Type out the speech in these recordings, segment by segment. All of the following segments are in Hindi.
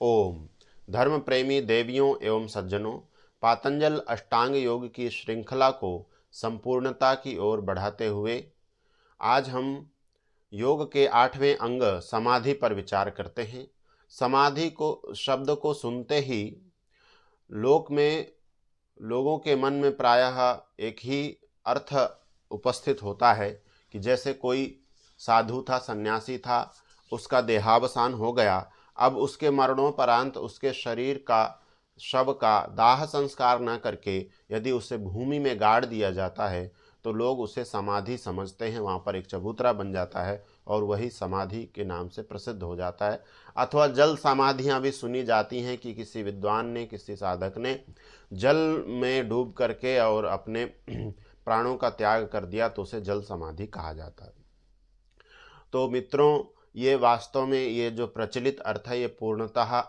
ओम। धर्म प्रेमी देवियों एवं सज्जनों, पातंजल अष्टांग योग की श्रृंखला को संपूर्णता की ओर बढ़ाते हुए आज हम योग के 8वें अंग समाधि पर विचार करते हैं। समाधि को शब्द को सुनते ही लोगों के मन में प्रायः एक ही अर्थ उपस्थित होता है कि जैसे कोई साधु था, सन्यासी था, उसका देहावसान हो गया, अब उसके मरणोपरांत उसके शरीर का, शव का दाह संस्कार न करके यदि उसे भूमि में गाड़ दिया जाता है तो लोग उसे समाधि समझते हैं, वहाँ पर एक चबूतरा बन जाता है और वही समाधि के नाम से प्रसिद्ध हो जाता है। अथवा जल समाधियाँ भी सुनी जाती हैं कि किसी विद्वान ने, किसी साधक ने जल में डूब करके और अपने प्राणों का त्याग कर दिया तो उसे जल समाधि कहा जाता है। तो मित्रों, ये वास्तव में ये जो प्रचलित अर्थ है ये पूर्णतः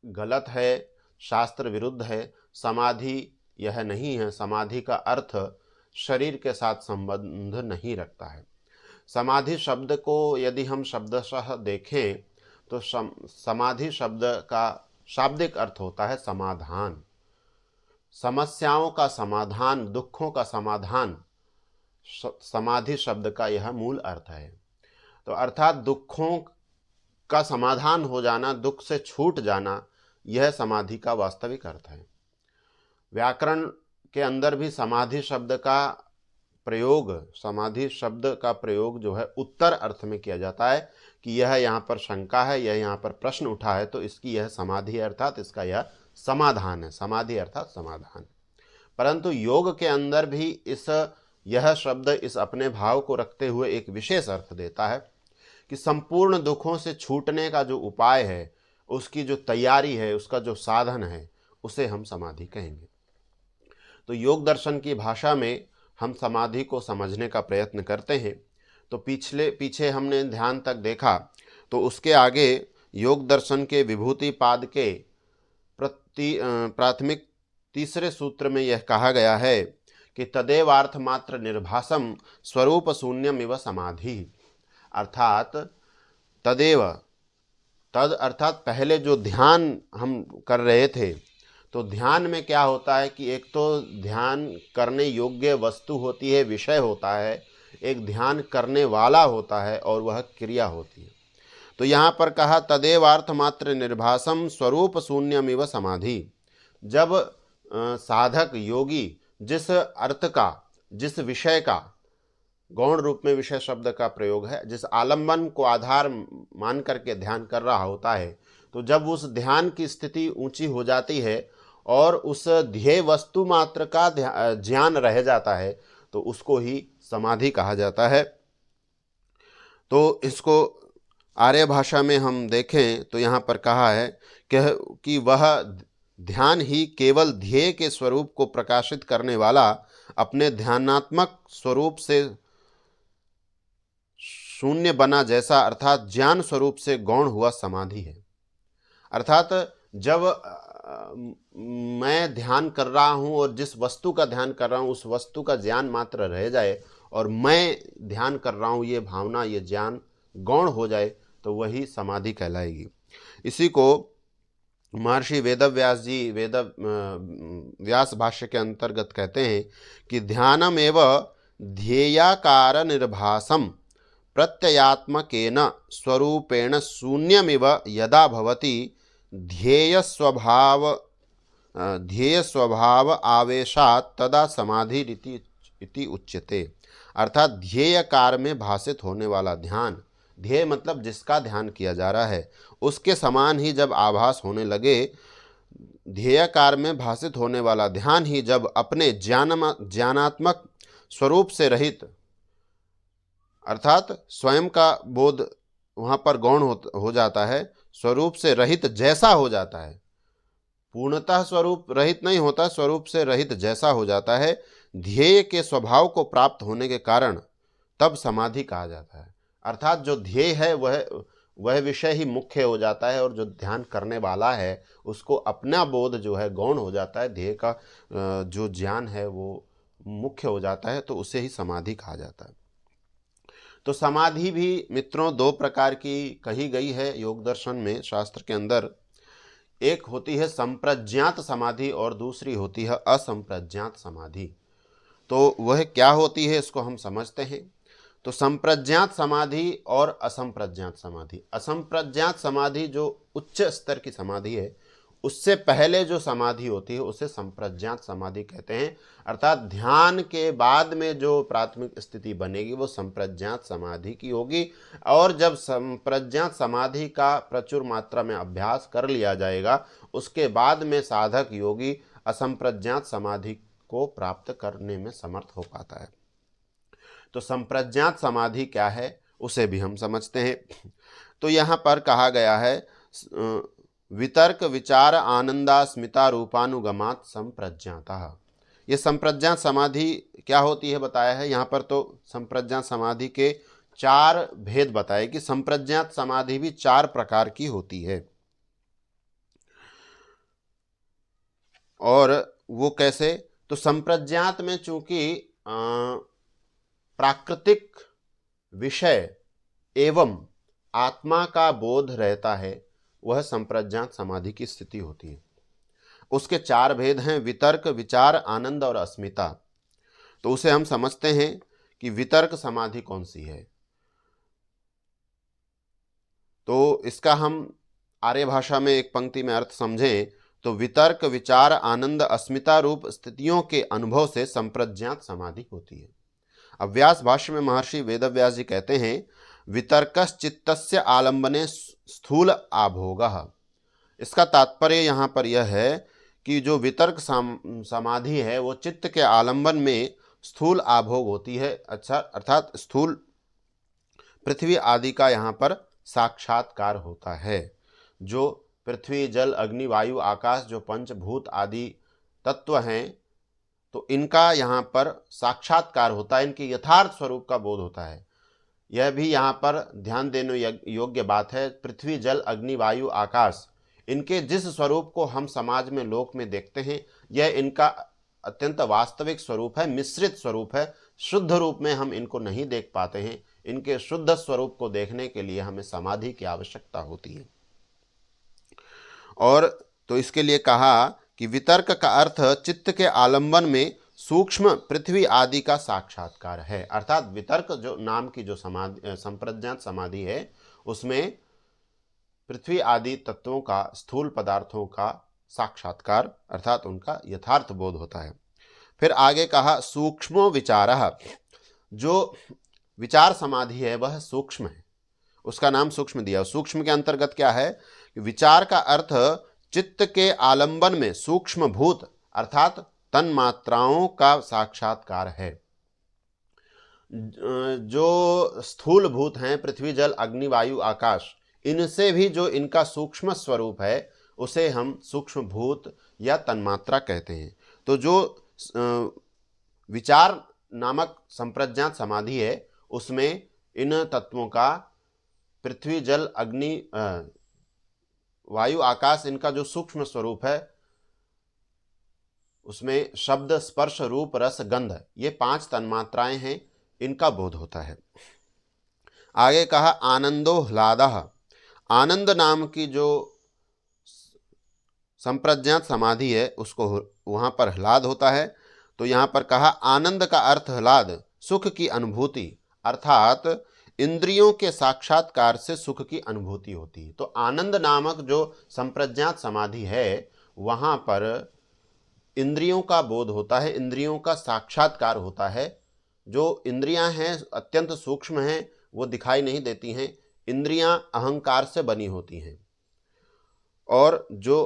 गलत है, शास्त्र विरुद्ध है। समाधि यह नहीं है। समाधि का अर्थ शरीर के साथ संबंध नहीं रखता है। समाधि शब्द को यदि हम शब्दशः देखें तो समाधि शब्द का शाब्दिक अर्थ होता है समाधान, समस्याओं का समाधान, दुखों का समाधान। समाधि शब्द का यह मूल अर्थ है। तो अर्थात दुखों का समाधान हो जाना, दुख से छूट जाना, यह समाधि का वास्तविक अर्थ है। व्याकरण के अंदर भी समाधि शब्द का प्रयोग जो है उत्तर अर्थ में किया जाता है कि यह यहाँ पर शंका है, यह यहाँ पर प्रश्न उठा है तो इसकी यह समाधि अर्थात इसका यह समाधान है। समाधि अर्थात समाधान। परंतु योग के अंदर भी यह शब्द इस अपने भाव को रखते हुए एक विशेष अर्थ देता है कि संपूर्ण दुखों से छूटने का जो उपाय है, उसकी जो तैयारी है, उसका जो साधन है, उसे हम समाधि कहेंगे। तो योग दर्शन की भाषा में हम समाधि को समझने का प्रयत्न करते हैं। तो पीछे हमने ध्यान तक देखा, तो उसके आगे योग दर्शन के विभूति पाद के प्राथमिक तीसरे सूत्र में यह कहा गया है कि तदेवार्थ मात्र निर्भासम स्वरूप शून्यम इव समाधि। अर्थात तद अर्थात पहले जो ध्यान हम कर रहे थे, तो ध्यान में क्या होता है कि एक तो ध्यान करने योग्य वस्तु होती है, विषय होता है, एक ध्यान करने वाला होता है और वह क्रिया होती है। तो यहाँ पर कहा तदेवार्थ मात्र निर्भासम स्वरूप शून्यमिव समाधि। जब साधक योगी जिस अर्थ का, जिस विषय का, गौण रूप में विषय शब्द का प्रयोग है, जिस आलंबन को आधार मान करके ध्यान कर रहा होता है, तो जब उस ध्यान की स्थिति ऊंची हो जाती है और उस ध्येय वस्तु मात्र का ज्ञान रह जाता है तो उसको ही समाधि कहा जाता है। तो इसको आर्य भाषा में हम देखें तो यहाँ पर कहा है कि वह ध्यान ही केवल ध्येय के स्वरूप को प्रकाशित करने वाला अपने ध्यानात्मक स्वरूप से शून्य बना जैसा अर्थात ज्ञान स्वरूप से गौण हुआ समाधि है। अर्थात जब मैं ध्यान कर रहा हूँ और जिस वस्तु का ध्यान कर रहा हूँ उस वस्तु का ज्ञान मात्र रह जाए और मैं ध्यान कर रहा हूँ, ये भावना, ये ज्ञान गौण हो जाए तो वही समाधि कहलाएगी। इसी को महर्षि वेदव्यास जी व्यास भाष्य के अंतर्गत कहते हैं कि ध्यानम एव ध्येयाकार निर्भासम प्रत्ययात्मकेन स्वरूपेण शून्यमिव यदा भवति ध्येय स्वभाव आवेशात तदा समाधि इति उच्यते। अर्थात ध्येयकार में भाषित होने वाला ध्यान, ध्येय मतलब जिसका ध्यान किया जा रहा है, उसके समान ही जब आभास होने लगे, ध्येयकार में भाषित होने वाला ध्यान ही जब अपने ज्ञानात्मक स्वरूप से रहित, अर्थात स्वयं का बोध वहाँ पर गौण हो जाता है, स्वरूप से रहित जैसा हो जाता है, पूर्णतः स्वरूप रहित नहीं होता, स्वरूप से रहित जैसा हो जाता है, ध्येय के स्वभाव को प्राप्त होने के कारण तब समाधि कहा जाता है। अर्थात जो ध्येय है वह विषय ही मुख्य हो जाता है और जो ध्यान करने वाला है उसको अपना बोध जो है गौण हो जाता है, ध्येय का जो ज्ञान है वो मुख्य हो जाता है, तो उसे ही समाधि कहा जाता है। तो समाधि भी मित्रों दो प्रकार की कही गई है योग दर्शन में, शास्त्र के अंदर। एक होती है संप्रज्ञात समाधि और दूसरी होती है असंप्रज्ञात समाधि। तो वह क्या होती है इसको हम समझते हैं। तो संप्रज्ञात समाधि और असंप्रज्ञात समाधि, असंप्रज्ञात समाधि जो उच्च स्तर की समाधि है, उससे पहले जो समाधि होती है उसे संप्रज्ञात समाधि कहते हैं। अर्थात ध्यान के बाद में जो प्राथमिक स्थिति बनेगी वो संप्रज्ञात समाधि की होगी। और जब संप्रज्ञात समाधि का प्रचुर मात्रा में अभ्यास कर लिया जाएगा, उसके बाद में साधक योगी असंप्रज्ञात समाधि को प्राप्त करने में समर्थ हो पाता है। तो संप्रज्ञात समाधि क्या है उसे भी हम समझते हैं। तो यहाँ पर कहा गया है वितर्क विचार आनंदास्मिता रूपानुगमात संप्रज्ञातः। ये संप्रज्ञात समाधि क्या होती है बताया है यहाँ पर। तो संप्रज्ञात समाधि के 4 भेद बताए कि संप्रज्ञात समाधि भी 4 प्रकार की होती है। और वो कैसे, तो संप्रज्ञात में चूंकि प्राकृतिक विषय एवं आत्मा का बोध रहता है, वह संप्रज्ञात समाधि की स्थिति होती है। उसके 4 भेद हैं, वितर्क विचार आनंद और अस्मिता। तो उसे हम समझते हैं कि वितर्क समाधि कौन सी है। तो इसका हम आर्य भाषा में एक पंक्ति में अर्थ समझें तो वितर्क विचार आनंद अस्मिता रूप स्थितियों के अनुभव से संप्रज्ञात समाधि होती है। अब व्यास भाष्य में महर्षि वेदव्यास जी कहते हैं वितर्कश्चित्तस्य आलंबने स्थूल आभोगः। इसका तात्पर्य यहाँ पर यह है कि जो वितर्क समाधि है वो चित्त के आलंबन में स्थूल आभोग होती है। अच्छा, अर्थात स्थूल पृथ्वी आदि का यहाँ पर साक्षात्कार होता है। जो पृथ्वी जल अग्नि वायु आकाश जो पंचभूत आदि तत्व हैं, तो इनका यहाँ पर साक्षात्कार होता है, इनके यथार्थ स्वरूप का बोध होता है। यह भी यहाँ पर ध्यान देने योग्य बात है। पृथ्वी जल अग्नि वायु आकाश, इनके जिस स्वरूप को हम समाज में लोक में देखते हैं, यह इनका अत्यंत वास्तविक स्वरूप है, मिश्रित स्वरूप है। शुद्ध रूप में हम इनको नहीं देख पाते हैं। इनके शुद्ध स्वरूप को देखने के लिए हमें समाधि की आवश्यकता होती है। और तो इसके लिए कहा कि वितर्क का अर्थ चित्त के आलंबन में सूक्ष्म पृथ्वी आदि का साक्षात्कार है। अर्थात वितर्क जो नाम की जो समाधि संप्रज्ञात समाधि है, उसमें पृथ्वी आदि तत्वों का, स्थूल पदार्थों का साक्षात्कार अर्थात उनका यथार्थ बोध होता है। फिर आगे कहा सूक्ष्मो विचारः। जो विचार समाधि है वह सूक्ष्म है, उसका नाम सूक्ष्म दिया। सूक्ष्म के अंतर्गत क्या है, विचार का अर्थ चित्त के आलंबन में सूक्ष्म भूत अर्थात तन मात्राओं का साक्षात्कार है। जो स्थूल भूत हैं पृथ्वी जल अग्नि वायु आकाश, इनसे भी जो इनका सूक्ष्म स्वरूप है उसे हम सूक्ष्म भूत या तन्मात्रा कहते हैं। तो जो विचार नामक संप्रज्ञात समाधि है उसमें इन तत्वों का पृथ्वी जल अग्नि वायु आकाश, इनका जो सूक्ष्म स्वरूप है उसमें शब्द स्पर्श रूप रस गंध, ये 5 तन्मात्राएं हैं, इनका बोध होता है। आगे कहा आनंदो ह्लादः। आनंद नाम की जो संप्रज्ञात समाधि है उसको वहां पर ह्लाद होता है। तो यहां पर कहा आनंद का अर्थ ह्लाद, सुख की अनुभूति, अर्थात इंद्रियों के साक्षात्कार से सुख की अनुभूति होती है। तो आनंद नामक जो संप्रज्ञात समाधि है वहां पर इंद्रियों का बोध होता है, इंद्रियों का साक्षात्कार होता है। जो इंद्रियां हैं अत्यंत सूक्ष्म हैं, वो दिखाई नहीं देती हैं। इंद्रियां अहंकार से बनी होती हैं और जो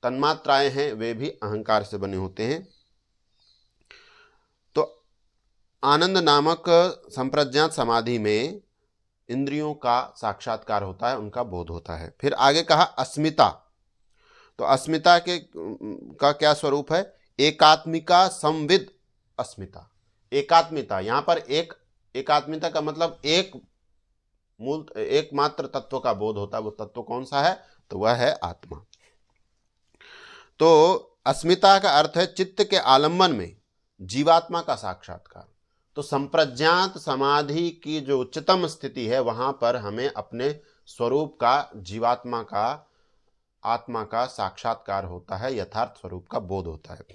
तन्मात्राएं हैं वे भी अहंकार से बने होते हैं। तो आनंद नामक संप्रज्ञात समाधि में इंद्रियों का साक्षात्कार होता है, उनका बोध होता है। फिर आगे कहा अस्मिता। तो अस्मिता के का क्या स्वरूप है, एकात्मिका संविद अस्मिता। एकात्मिता, यहां पर एकात्मिता का मतलब एकमात्र तत्व का बोध होता है। वो तत्व कौन सा है, तो वह है आत्मा। तो अस्मिता का अर्थ है चित्त के आलंबन में जीवात्मा का साक्षात्कार। तो संप्रज्ञात समाधि की जो उच्चतम स्थिति है वहां पर हमें अपने स्वरूप का, जीवात्मा का आत्मा का साक्षात्कार होता है, यथार्थ स्वरूप का बोध होता है।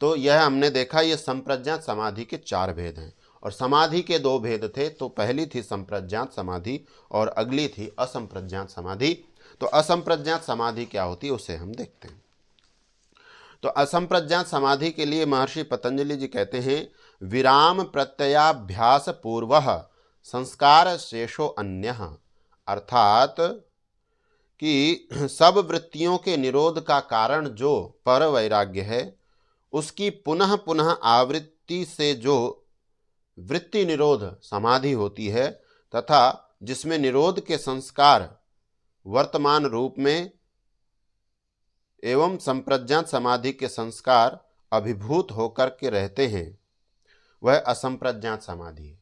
तो यह हमने देखा, ये संप्रज्ञात समाधि के 4 भेद हैं। और समाधि के 2 भेद थे, तो पहली थी संप्रज्ञात समाधि और अगली थी असंप्रज्ञात समाधि। तो असंप्रज्ञात समाधि क्या होती है उसे हम देखते हैं। तो असंप्रज्ञात समाधि के लिए महर्षि पतंजलि जी कहते हैं, विराम प्रत्ययाभ्यास पूर्व संस्कार शेषो अन्य, अर्थात कि सब वृत्तियों के निरोध का कारण जो पर वैराग्य है, उसकी पुनः पुनः आवृत्ति से जो वृत्ति निरोध समाधि होती है, तथा जिसमें निरोध के संस्कार वर्तमान रूप में एवं संप्रज्ञात समाधि के संस्कार अभिभूत होकर के रहते हैं, वह असंप्रज्ञात समाधि है।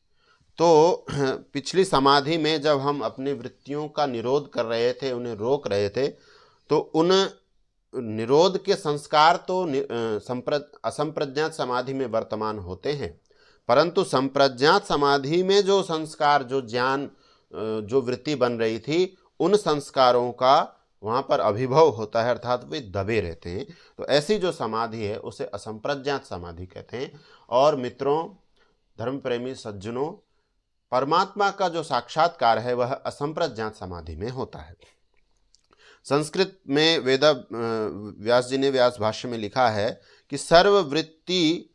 तो पिछली समाधि में जब हम अपनी वृत्तियों का निरोध कर रहे थे, उन्हें रोक रहे थे, तो उन निरोध के संस्कार तो असंप्रज्ञात समाधि में वर्तमान होते हैं, परंतु संप्रज्ञात समाधि में जो संस्कार, जो ज्ञान, जो वृत्ति बन रही थी, उन संस्कारों का वहाँ पर अभिभव होता है, अर्थात वे दबे रहते हैं। तो ऐसी जो समाधि है उसे असंप्रज्ञात समाधि कहते हैं। और मित्रों, धर्म प्रेमी सज्जनों, परमात्मा का जो साक्षात्कार है वह असंप्रज्ञात समाधि में होता है। संस्कृत में व्यास जी ने व्यास भाष्य में लिखा है कि सर्ववृत्ति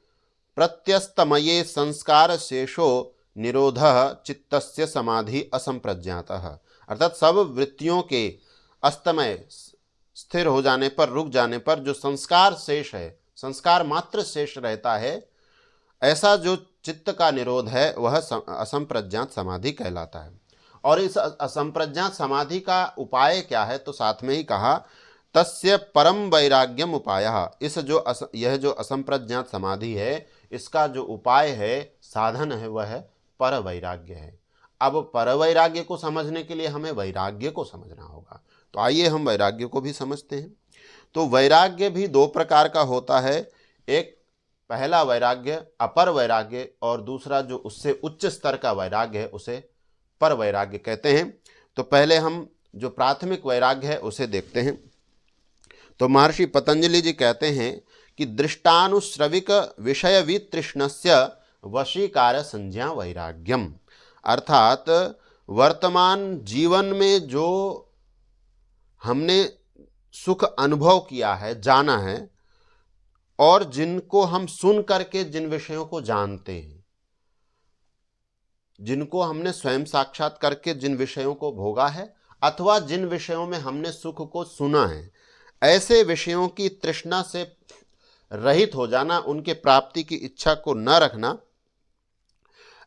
प्रत्यस्तमये संस्कार शेषो निरोध चित्तस्य समाधि असंप्रज्ञातः, अर्थात सब वृत्तियों के अस्तमय स्थिर हो जाने पर, रुक जाने पर जो संस्कार शेष है, संस्कार मात्र शेष रहता है, ऐसा जो चित्त का निरोध है वह असंप्रज्ञात समाधि कहलाता है। और इस असंप्रज्ञात समाधि का उपाय क्या है, तो साथ में ही कहा, तस्य परम वैराग्यम उपायः, यह जो असंप्रज्ञात समाधि है, इसका जो उपाय है, साधन है, वह है पर वैराग्य है। अब पर वैराग्य को समझने के लिए हमें वैराग्य को समझना होगा। तो आइए हम वैराग्य को भी समझते हैं। तो वैराग्य भी 2 प्रकार का होता है। एक पहला वैराग्य अपर वैराग्य, और दूसरा जो उससे उच्च स्तर का वैराग्य है उसे पर वैराग्य कहते हैं। तो पहले हम जो प्राथमिक वैराग्य है उसे देखते हैं। तो महर्षि पतंजलि जी कहते हैं कि दृष्टानुश्रविक विषय वितृष्णस्य वशीकार संज्ञा वैराग्यम, अर्थात वर्तमान जीवन में जो हमने सुख अनुभव किया है, जाना है, और जिनको हम सुन करके जिन विषयों को जानते हैं, जिनको हमने स्वयं साक्षात करके जिन विषयों को भोगा है, अथवा जिन विषयों में हमने सुख को सुना है, ऐसे विषयों की तृष्णा से रहित हो जाना, उनके प्राप्ति की इच्छा को न रखना,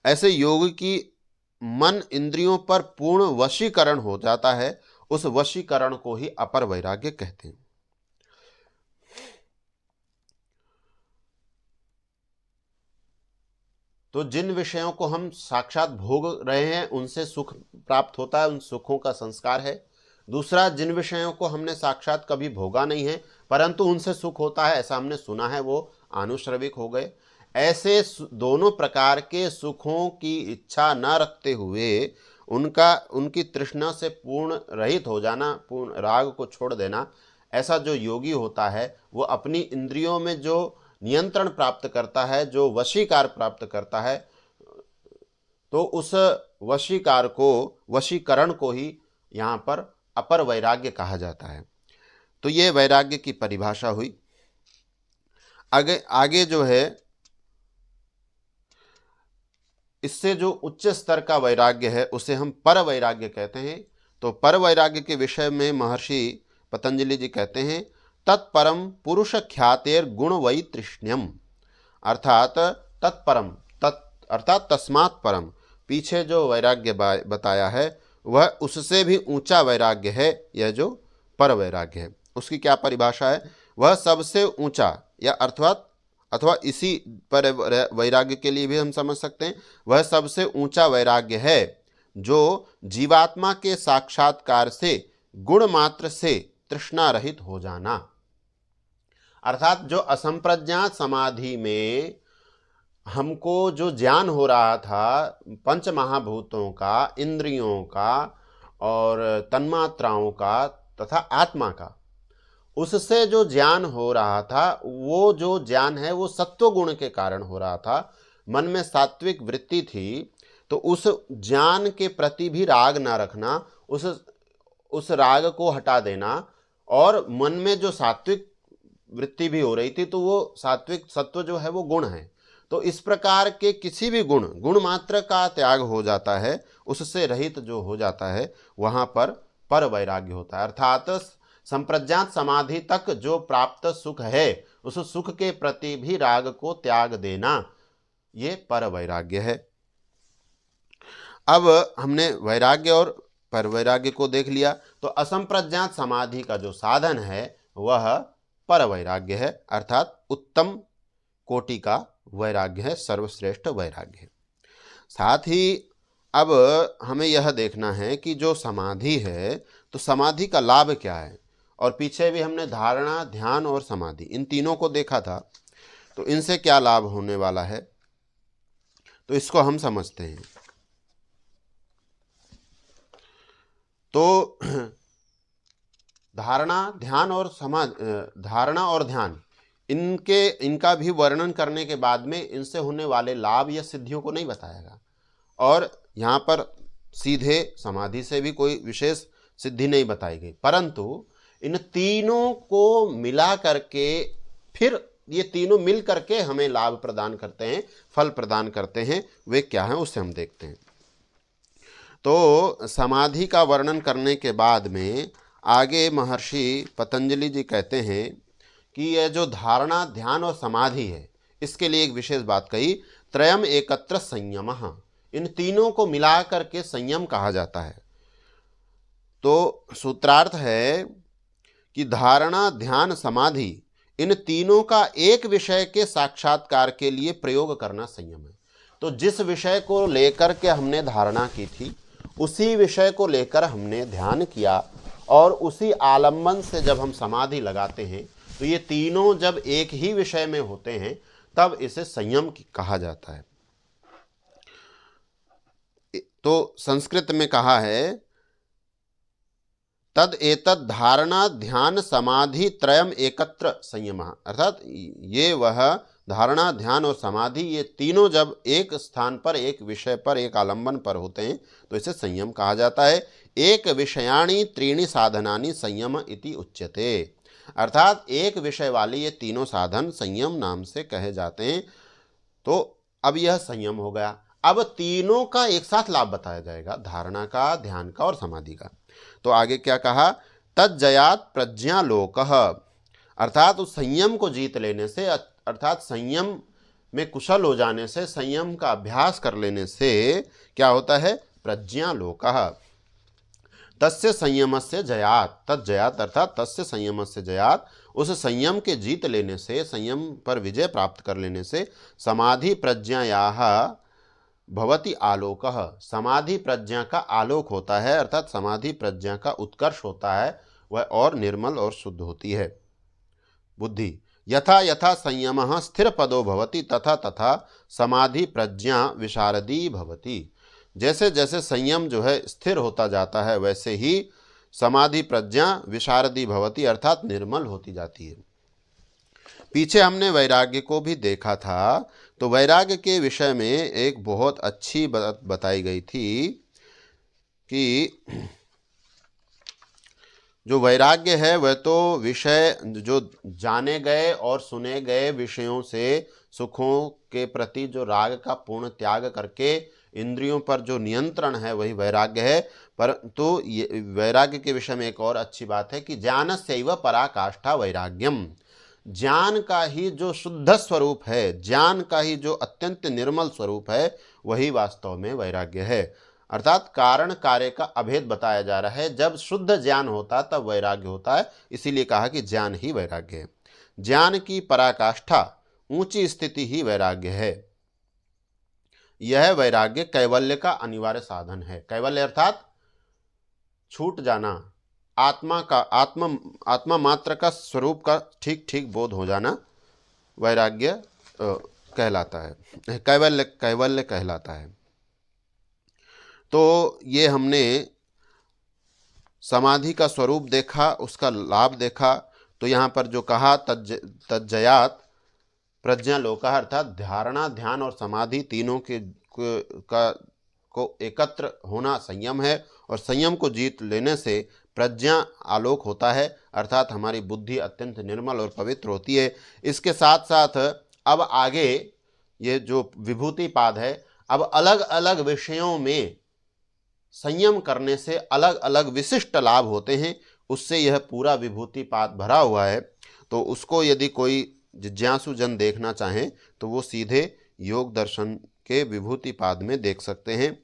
ऐसे योग की मन इंद्रियों पर पूर्ण वशीकरण हो जाता है। उस वशीकरण को ही अपर वैराग्य कहते हैं। तो जिन विषयों को हम साक्षात भोग रहे हैं उनसे सुख प्राप्त होता है, उन सुखों का संस्कार है। दूसरा, जिन विषयों को हमने साक्षात कभी भोगा नहीं है परंतु उनसे सुख होता है, ऐसा हमने सुना है, वो आनुश्रविक हो गए। ऐसे दोनों प्रकार के सुखों की इच्छा न रखते हुए उनकी तृष्णा से पूर्ण रहित हो जाना, पूर्ण राग को छोड़ देना, ऐसा जो योगी होता है वो अपनी इंद्रियों में जो नियंत्रण प्राप्त करता है, जो वशीकार प्राप्त करता है, तो उस वशीकरण को ही यहाँ पर अपर वैराग्य कहा जाता है। तो ये वैराग्य की परिभाषा हुई। आगे जो है, इससे जो उच्च स्तर का वैराग्य है उसे हम पर वैराग्य कहते हैं। तो पर वैराग्य के विषय में महर्षि पतंजलि जी कहते हैं, तत्परम पुरुष ख्यातेर गुण वैतृष्ण्यम, अर्थात तत्परम, अर्थात तस्मात् परम, पीछे जो वैराग्य बताया है वह उससे भी ऊंचा वैराग्य है। यह जो पर वैराग्य है उसकी क्या परिभाषा है, वह सबसे ऊंचा, या अथवा इसी पर वैराग्य के लिए भी हम समझ सकते हैं, वह सबसे ऊंचा वैराग्य है जो जीवात्मा के साक्षात्कार से गुण मात्र से तृष्णा रहित हो जाना। अर्थात जो असंप्रज्ञात समाधि में हमको जो ज्ञान हो रहा था पंच महाभूतों का, इंद्रियों का और तन्मात्राओं का तथा आत्मा का, उससे जो ज्ञान हो रहा था, वो जो ज्ञान है वो सत्व गुण के कारण हो रहा था। मन में सात्विक वृत्ति थी, तो उस ज्ञान के प्रति भी राग ना रखना, उस राग को हटा देना, और मन में जो सात्विक वृत्ति भी हो रही थी, तो वो सात्विक सत्व जो है वो गुण है। तो इस प्रकार के किसी भी गुण मात्र का त्याग हो जाता है, उससे रहित जो हो जाता है, वहां पर वैराग्य होता है। अर्थात संप्रज्ञात समाधि तक जो प्राप्त सुख है, उस सुख के प्रति भी राग को त्याग देना, ये पर वैराग्य है। अब हमने वैराग्य और पर वैराग्य को देख लिया। तो असंप्रज्ञात समाधि का जो साधन है वह पर वैराग्य है, अर्थात उत्तम कोटि का वैराग्य है, सर्वश्रेष्ठ वैराग्य है। साथ ही अब हमें यह देखना है कि जो समाधि है, तो समाधि का लाभ क्या है। और पीछे भी हमने धारणा, ध्यान और समाधि, इन तीनों को देखा था। तो इनसे क्या लाभ होने वाला है, तो इसको हम समझते हैं। तो धारणा, ध्यान और ध्यान, इनका भी वर्णन करने के बाद में इनसे होने वाले लाभ या सिद्धियों को नहीं बताएगा। और यहाँ पर सीधे समाधि से भी कोई विशेष सिद्धि नहीं बताई गई, परंतु इन तीनों को मिला करके फिर ये तीनों मिल करके हमें लाभ प्रदान करते हैं, फल प्रदान करते हैं। वे क्या हैं उससे हम देखते हैं। तो समाधि का वर्णन करने के बाद में आगे महर्षि पतंजलि जी कहते हैं कि यह जो धारणा, ध्यान और समाधि है, इसके लिए एक विशेष बात कही, त्रयम एकत्र संयमः, इन तीनों को मिला करके संयम कहा जाता है। तो सूत्रार्थ है कि धारणा, ध्यान, समाधि, इन तीनों का एक विषय के साक्षात्कार के लिए प्रयोग करना संयम है। तो जिस विषय को लेकर के हमने धारणा की थी, उसी विषय को लेकर हमने ध्यान किया, और उसी आलंबन से जब हम समाधि लगाते हैं, तो ये तीनों जब एक ही विषय में होते हैं, तब इसे संयम कहा जाता है। तो संस्कृत में कहा है, तद एतद धारणा, ध्यान, समाधि त्रयम एकत्र संयम, अर्थात ये वह धारणा, ध्यान और समाधि, ये तीनों जब एक स्थान पर, एक विषय पर, एक आलंबन पर होते हैं, तो इसे संयम कहा जाता है। एक विषयाणि त्रीणि साधनानि संयम इति उच्यते, अर्थात एक विषय वाले ये तीनों साधन संयम नाम से कहे जाते हैं। तो अब यह संयम हो गया। अब तीनों का एक साथ लाभ बताया जाएगा, धारणा का, ध्यान का और समाधि का। तो आगे क्या कहा, तज्जयात प्रज्ञालोकः, अर्थात उस संयम को जीत लेने से, अर्थात संयम में कुशल हो जाने से, संयम का अभ्यास कर लेने से क्या होता है, प्रज्ञालोकः। तस्य संयमस्य जयात, तज्जयात अर्थात तस्य संयमस्य जयात, उस संयम के जीत लेने से, संयम पर विजय प्राप्त कर लेने से, समाधि प्रज्ञायाः भवति आलोकः, समाधि प्रज्ञा का आलोक होता है, अर्थात समाधि प्रज्ञा का उत्कर्ष होता है, वह और निर्मल और शुद्ध होती है बुद्धि। यथा यथा संयमः स्थिर पदो भवति तथा तथा समाधि प्रज्ञा विशारदी भवति, जैसे जैसे संयम जो है स्थिर होता जाता है, वैसे ही समाधि प्रज्ञा विशारदी भवति, अर्थात निर्मल होती जाती है। पीछे हमने वैराग्य को भी देखा था। तो वैराग्य के विषय में एक बहुत अच्छी बात बताई गई थी कि जो वैराग्य है वह तो विषय, जो जाने गए और सुने गए विषयों से सुखों के प्रति जो राग का पूर्ण त्याग करके इंद्रियों पर जो नियंत्रण है, वही वैराग्य है। परंतु वैराग्य के विषय में एक और अच्छी बात है कि ज्ञानस्यैव पराकाष्ठा वैराग्यम, ज्ञान का ही जो शुद्ध स्वरूप है, ज्ञान का ही जो अत्यंत निर्मल स्वरूप है, वही वास्तव में वैराग्य है। अर्थात कारण कार्य का अभेद बताया जा रहा है। जब शुद्ध ज्ञान होता है तब वैराग्य होता है, इसीलिए कहा कि ज्ञान ही वैराग्य है। ज्ञान की पराकाष्ठा, ऊंची स्थिति ही वैराग्य है। यह वैराग्य कैवल्य का अनिवार्य साधन है। कैवल्य अर्थात छूट जाना, आत्मा मात्र का स्वरूप का ठीक ठीक बोध हो जाना वैराग्य कहलाता है, कैवल्य कहलाता है। तो ये हमने समाधि का स्वरूप देखा, उसका लाभ देखा। तो यहाँ पर जो कहा तज्जयात प्रज्ञालोकः, अर्थात धारणा, ध्यान और समाधि तीनों के को एकत्र होना संयम है, और संयम को जीत लेने से प्रज्ञा आलोक होता है, अर्थात हमारी बुद्धि अत्यंत निर्मल और पवित्र होती है। इसके साथ साथ अब आगे ये जो विभूति पाद है, अब अलग अलग विषयों में संयम करने से अलग अलग विशिष्ट लाभ होते हैं, उससे यह पूरा विभूति पाद भरा हुआ है। तो उसको यदि कोई जिज्ञासु जन देखना चाहें तो वो सीधे योग दर्शन के विभूति पाद में देख सकते हैं।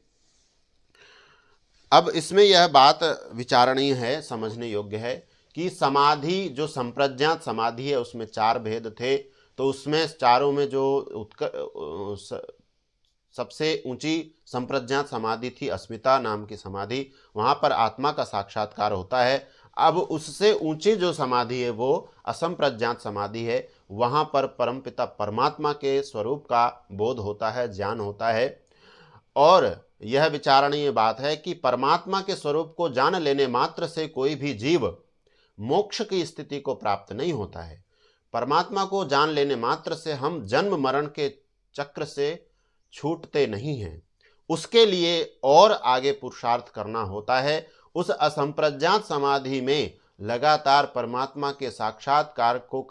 अब इसमें यह बात विचारणीय है, समझने योग्य है कि समाधि जो संप्रज्ञात समाधि है उसमें 4 भेद थे। तो उसमें चारों में जो सबसे ऊंची संप्रज्ञात समाधि थी अस्मिता नाम की समाधि, वहाँ पर आत्मा का साक्षात्कार होता है। अब उससे ऊंची जो समाधि है वो असंप्रज्ञात समाधि है, वहाँ पर परमपिता परमात्मा के स्वरूप का बोध होता है, ज्ञान होता है। और यह विचारणीय बात है कि परमात्मा के स्वरूप को जान लेने मात्र से कोई भी जीव मोक्ष की स्थिति को प्राप्त नहीं होता है। परमात्मा को जान लेने मात्र से हम जन्म मरण के चक्र से छूटते नहीं हैं, उसके लिए और आगे पुरुषार्थ करना होता है। उस असंप्रज्ञात समाधि में लगातार परमात्मा के साक्षात्कार को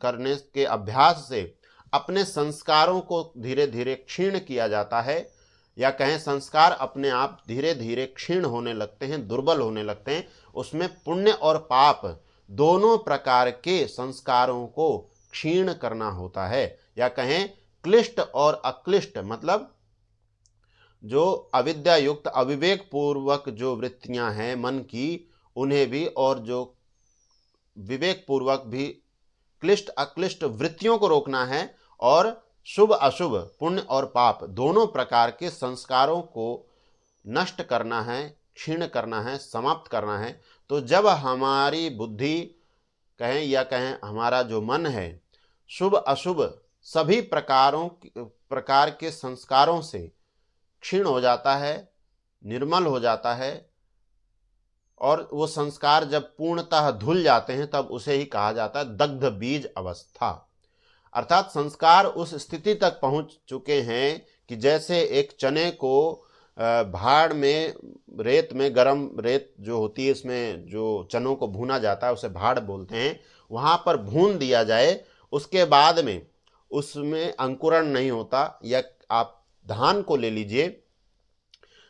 करने के अभ्यास से अपने संस्कारों को धीरे धीरे क्षीण किया जाता है, या कहें संस्कार अपने आप धीरे धीरे क्षीण होने लगते हैं, दुर्बल होने लगते हैं। उसमें पुण्य और पाप दोनों प्रकार के संस्कारों को क्षीण करना होता है, या कहें क्लिष्ट और अक्लिष्ट, मतलब जो अविद्या युक्त अविवेक पूर्वक जो वृत्तियां हैं मन की, उन्हें भी, और जो विवेक पूर्वक भी क्लिष्ट अक्लिष्ट वृत्तियों को रोकना है, और शुभ अशुभ पुण्य और पाप दोनों प्रकार के संस्कारों को नष्ट करना है, क्षीण करना है, समाप्त करना है। तो जब हमारी बुद्धि कहें या कहें हमारा जो मन है शुभ अशुभ सभी प्रकार के संस्कारों से क्षीण हो जाता है, निर्मल हो जाता है, और वो संस्कार जब पूर्णतः धुल जाते हैं तब उसे ही कहा जाता है दग्ध बीज अवस्था। अर्थात संस्कार उस स्थिति तक पहुंच चुके हैं कि जैसे एक चने को भाड़ में रेत में, गरम रेत जो होती है इसमें जो चनों को भूना जाता है उसे भाड़ बोलते हैं, वहाँ पर भून दिया जाए, उसके बाद में उसमें अंकुरण नहीं होता। या आप धान को ले लीजिए,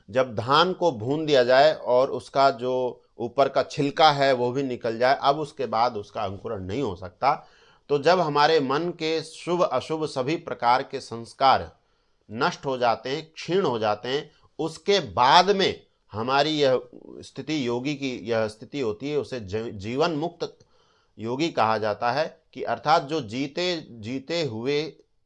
जब धान को भून दिया जाए और उसका जो ऊपर का छिलका है वो भी निकल जाए, अब उसके बाद उसका अंकुरण नहीं हो सकता। तो जब हमारे मन के शुभ अशुभ सभी प्रकार के संस्कार नष्ट हो जाते हैं, क्षीण हो जाते हैं, उसके बाद में हमारी यह स्थिति, योगी की यह स्थिति होती है, उसे जीवन मुक्त योगी कहा जाता है। कि अर्थात जो जीते जीते हुए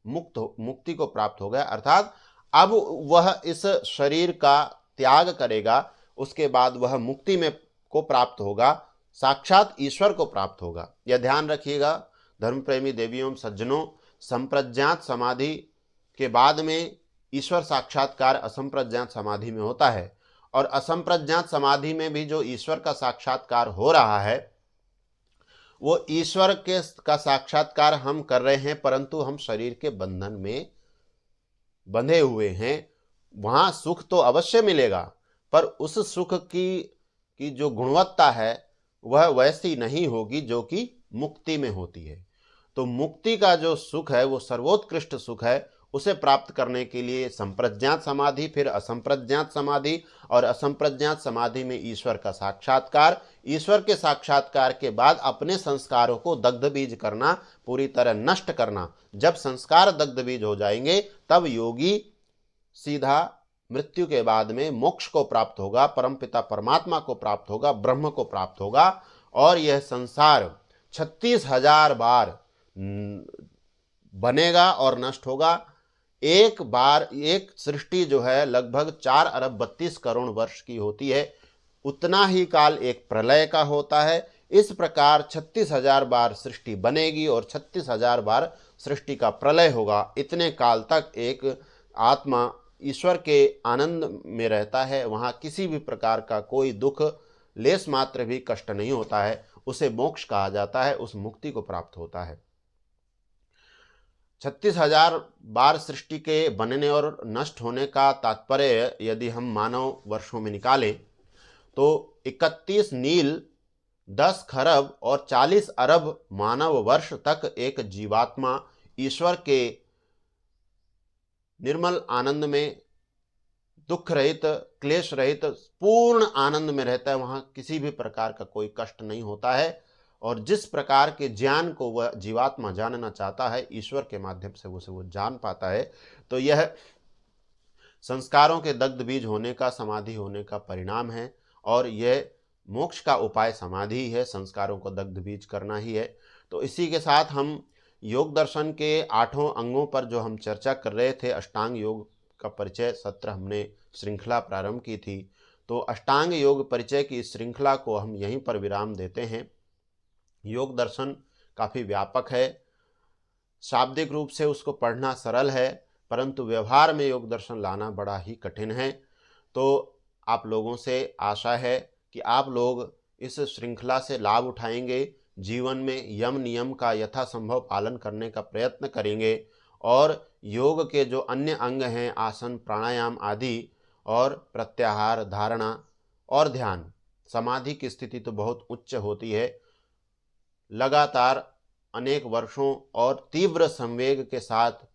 मुक्ति को प्राप्त हो गया, अर्थात अब वह इस शरीर का त्याग करेगा, उसके बाद वह मुक्ति में को प्राप्त होगा, साक्षात ईश्वर को प्राप्त होगा। यह ध्यान रखिएगा धर्म प्रेमी देवियों सज्जनों, संप्रज्ञात समाधि के बाद में ईश्वर साक्षात्कार असंप्रज्ञात समाधि में होता है, और असंप्रज्ञात समाधि में भी जो ईश्वर का साक्षात्कार हो रहा है वो ईश्वर का साक्षात्कार हम कर रहे हैं, परंतु हम शरीर के बंधन में बंधे हुए हैं। वहाँ सुख तो अवश्य मिलेगा, पर उस सुख की जो गुणवत्ता है वह वैसी नहीं होगी जो कि मुक्ति में होती है। तो मुक्ति का जो सुख है वो सर्वोत्कृष्ट सुख है, उसे प्राप्त करने के लिए संप्रज्ञात समाधि, फिर असंप्रज्ञात समाधि, और असंप्रज्ञात समाधि में ईश्वर का साक्षात्कार, ईश्वर के साक्षात्कार के बाद अपने संस्कारों को दग्ध बीज करना, पूरी तरह नष्ट करना। जब संस्कार दग्ध बीज हो जाएंगे तब योगी सीधा मृत्यु के बाद में मोक्ष को प्राप्त होगा, परमपिता परमात्मा को प्राप्त होगा, ब्रह्म को प्राप्त होगा, और यह संसार 36,000 बार बनेगा और नष्ट होगा। एक बार एक सृष्टि जो है लगभग 4 अरब 32 करोड़ वर्ष की होती है, उतना ही काल एक प्रलय का होता है। इस प्रकार 36,000 बार सृष्टि बनेगी और 36,000 बार सृष्टि का प्रलय होगा। इतने काल तक एक आत्मा ईश्वर के आनंद में रहता है, वहाँ किसी भी प्रकार का कोई दुख लेस मात्र भी कष्ट नहीं होता है, उसे मोक्ष कहा जाता है, उस मुक्ति को प्राप्त होता है। 36,000 बार सृष्टि के बनने और नष्ट होने का तात्पर्य यदि हम मानव वर्षों में निकालें तो 31 नील, 10 खरब और 40 अरब मानव वर्ष तक एक जीवात्मा ईश्वर के निर्मल आनंद में, दुख रहित, क्लेश रहित, पूर्ण आनंद में रहता है। वहाँ किसी भी प्रकार का कोई कष्ट नहीं होता है। और जिस प्रकार के ज्ञान को वह जीवात्मा जानना चाहता है, ईश्वर के माध्यम से उसे वो जान पाता है। तो यह संस्कारों के दग्ध बीज होने का, समाधि होने का परिणाम है। और यह मोक्ष का उपाय समाधि ही है, संस्कारों को दग्ध बीज करना ही है। तो इसी के साथ हम योग दर्शन के 8 अंगों पर जो हम चर्चा कर रहे थे, अष्टांग योग का परिचय सत्र हमने श्रृंखला प्रारंभ की थी। तो अष्टांग योग परिचय की श्रृंखला को हम यहीं पर विराम देते हैं। योग दर्शन काफ़ी व्यापक है, शाब्दिक रूप से उसको पढ़ना सरल है, परंतु व्यवहार में योग दर्शन लाना बड़ा ही कठिन है। तो आप लोगों से आशा है कि आप लोग इस श्रृंखला से लाभ उठाएंगे, जीवन में यम नियम का यथासंभव पालन करने का प्रयत्न करेंगे और योग के जो अन्य अंग हैं, आसन, प्राणायाम आदि, और प्रत्याहार, धारणा और ध्यान, समाधि की स्थिति तो बहुत उच्च होती है। लगातार अनेक वर्षों और तीव्र संवेग के साथ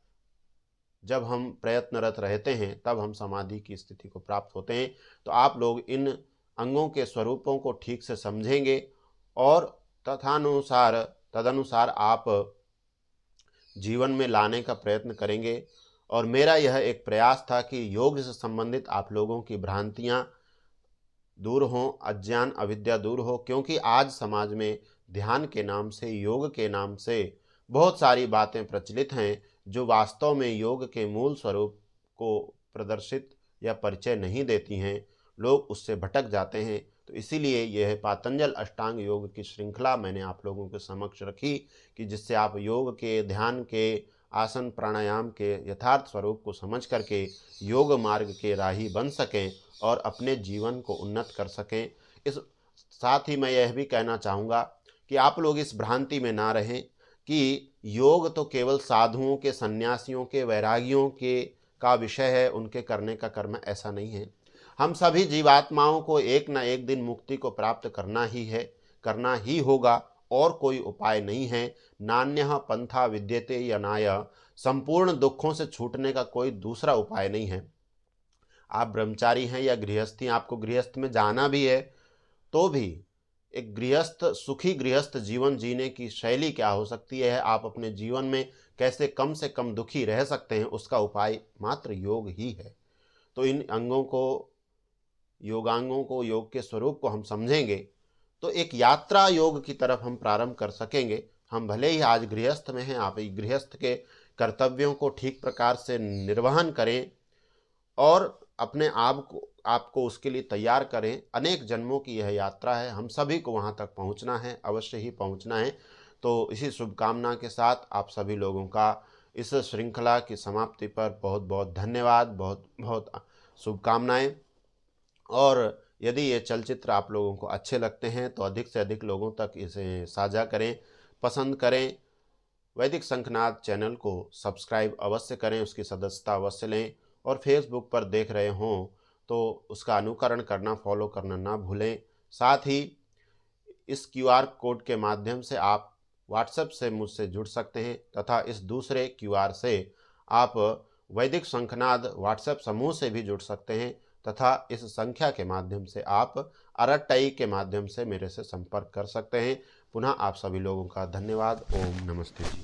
जब हम प्रयत्नरत रहते हैं तब हम समाधि की स्थिति को प्राप्त होते हैं। तो आप लोग इन अंगों के स्वरूपों को ठीक से समझेंगे और तदनुसार आप जीवन में लाने का प्रयत्न करेंगे। और मेरा यह एक प्रयास था कि योग से संबंधित आप लोगों की भ्रांतियां दूर हों, अज्ञान अविद्या दूर हो, क्योंकि आज समाज में ध्यान के नाम से, योग के नाम से बहुत सारी बातें प्रचलित हैं जो वास्तव में योग के मूल स्वरूप को प्रदर्शित या परिचय नहीं देती हैं। लोग उससे भटक जाते हैं। तो इसीलिए यह पातंजल अष्टांग योग की श्रृंखला मैंने आप लोगों के समक्ष रखी कि जिससे आप योग के, ध्यान के, आसन प्राणायाम के यथार्थ स्वरूप को समझ करके योग मार्ग के राही बन सकें और अपने जीवन को उन्नत कर सकें। इस साथ ही मैं यह भी कहना चाहूँगा कि आप लोग इस भ्रांति में ना रहें कि योग तो केवल साधुओं के, सन्यासियों के, वैरागियों के का विषय है, उनके करने का कर्म। ऐसा नहीं है। हम सभी जीवात्माओं को एक न एक दिन मुक्ति को प्राप्त करना ही है, करना ही होगा, और कोई उपाय नहीं है। नान्यः पंथा विद्यते यनाय, संपूर्ण दुखों से छूटने का कोई दूसरा उपाय नहीं है। आप ब्रह्मचारी हैं या गृहस्थी, आपको गृहस्थ में जाना भी है तो भी एक गृहस्थ, सुखी गृहस्थ जीवन जीने की शैली क्या हो सकती है, आप अपने जीवन में कैसे कम से कम दुखी रह सकते हैं, उसका उपाय मात्र योग ही है। तो इन अंगों को, योगांगों को, योग के स्वरूप को हम समझेंगे तो एक यात्रा योग की तरफ हम प्रारंभ कर सकेंगे। हम भले ही आज गृहस्थ में हैं, आप गृहस्थ के कर्तव्यों को ठीक प्रकार से निर्वहन करें और अपने आपको उसके लिए तैयार करें। अनेक जन्मों की यह यात्रा है, हम सभी को वहाँ तक पहुँचना है, अवश्य ही पहुँचना है। तो इसी शुभकामना के साथ आप सभी लोगों का इस श्रृंखला की समाप्ति पर बहुत बहुत धन्यवाद, बहुत बहुत शुभकामनाएं। और यदि ये चलचित्र आप लोगों को अच्छे लगते हैं तो अधिक से अधिक लोगों तक इसे साझा करें, पसंद करें। वैदिक शंखनाद चैनल को सब्सक्राइब अवश्य करें, उसकी सदस्यता अवश्य लें। और फेसबुक पर देख रहे हों तो उसका अनुकरण करना, फॉलो करना ना भूलें। साथ ही इस QR कोड के माध्यम से आप व्हाट्सएप से मुझसे जुड़ सकते हैं तथा इस दूसरे QR से आप वैदिक शंखनाद व्हाट्सएप समूह से भी जुड़ सकते हैं तथा इस संख्या के माध्यम से आप अरट्टई के माध्यम से मेरे से संपर्क कर सकते हैं। पुनः आप सभी लोगों का धन्यवाद। ओम नमस्ते जी।